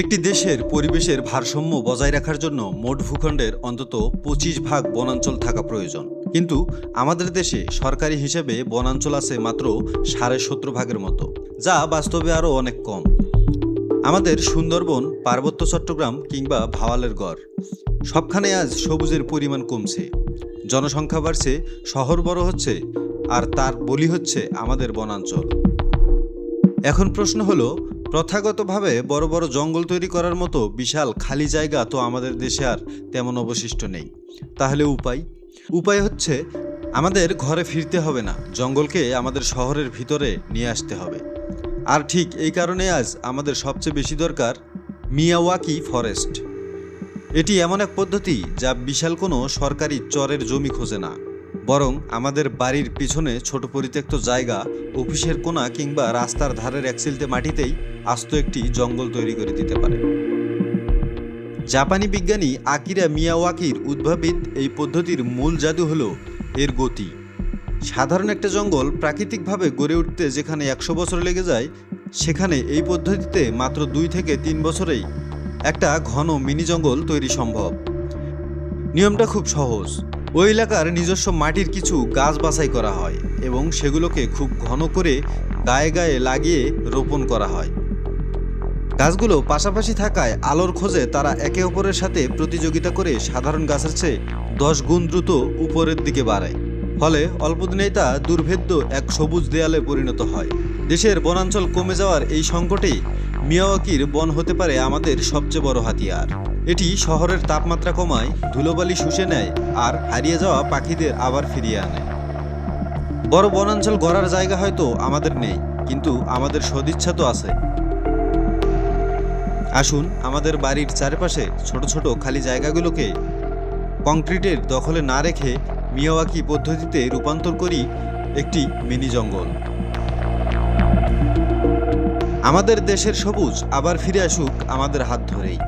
একটি দেশের পরিবেশের ভারসাম্য বজায় রাখার জন্য মোট ভূখণ্ডের অন্তত 25 ভাগ বনাঞ্চল থাকা প্রয়োজন। কিন্তু আমাদের দেশে সরকারি হিসেবে বনাঞ্চল আছে মাত্র 17.5 ভাগের মতো, যা বাস্তবে আরও অনেক কম। আমাদের সুন্দরবন, পার্বত্য চট্টগ্রাম কিংবা ভাওয়ালের গড় সবখানে আজ সবুজের পরিমাণ কমছে। জনসংখ্যা বাড়ছে, শহর বড় হচ্ছে, আর তার বলি হচ্ছে আমাদের বনাঞ্চল। এখন প্রশ্ন হলো, প্রথাগতভাবে বড় বড় জঙ্গল তৈরি করার মতো বিশাল খালি জায়গা তো আমাদের দেশে আর তেমন অবশিষ্ট নেই। তাহলে উপায় হচ্ছে আমাদের ঘরে ফিরতে হবে না, জঙ্গলকে আমাদের শহরের ভিতরে নিয়ে আসতে হবে। আর ঠিক এই কারণে আজ আমাদের সবচেয়ে বেশি দরকার মিয়াওয়াকি ফরেস্ট। এটি এমন এক পদ্ধতি যা বিশাল কোনো সরকারি চরের জমি খোঁজে না, বরং আমাদের বাড়ির পিছনে ছোট পরিত্যক্ত জায়গা, অফিসের কোণা কিংবা রাস্তার ধারের এক চিলতে মাটিতেই আস্ত একটি জঙ্গল তৈরি করে দিতে পারে। জাপানি বিজ্ঞানী আকিরা মিয়াওয়াকির উদ্ভাবিত এই পদ্ধতির মূল জাদু হলো এর গতি। সাধারণ একটা জঙ্গল প্রাকৃতিকভাবে গড়ে উঠতে যেখানে 100 বছর লেগে যায়, সেখানে এই পদ্ধতিতে মাত্র 2 থেকে 3 বছরেই একটা ঘন মিনি জঙ্গল তৈরি সম্ভব। নিয়মটা খুব সহজ। ওই এলাকার নিজস্ব মাটির কিছু গাছ বাছাই করা হয় এবং সেগুলোকে খুব ঘন করে গায়ে গায়ে লাগিয়ে রোপণ করা হয়। গাছগুলো পাশাপাশি থাকায় আলোর খোঁজে তারা একে অপরের সাথে প্রতিযোগিতা করে সাধারণ গাছের চেয়ে 10 গুণ দ্রুত উপরের দিকে বাড়ায়। ফলে অল্পদিনেই তা দুর্ভেদ্য এক সবুজ দেয়ালে পরিণত হয়। দেশের বনাঞ্চল কমে যাওয়ার এই সংকটেই মিয়াওয়াকির বন হতে পারে আমাদের সবচেয়ে বড় হাতিয়ার। এটি শহরের তাপমাত্রা কমায়, ধুলোবালি শুষে নেয়, আর হারিয়ে যাওয়া পাখিদের আবার ফিরিয়ে আনে। বড় বনাঞ্চল গড়ার জায়গা হয়তো আমাদের নেই, কিন্তু আমাদের সদিচ্ছা তো আছে। আসুন আমাদের বাড়ির চারপাশে ছোট ছোট খালি জায়গাগুলোকে কংক্রিটের দখলে না রেখে মিয়াওয়াকি পদ্ধতিতে রূপান্তর করি একটি মিনি জঙ্গল। আমাদের দেশের সবুজ আবার ফিরে আসুক আমাদের হাত ধরেই।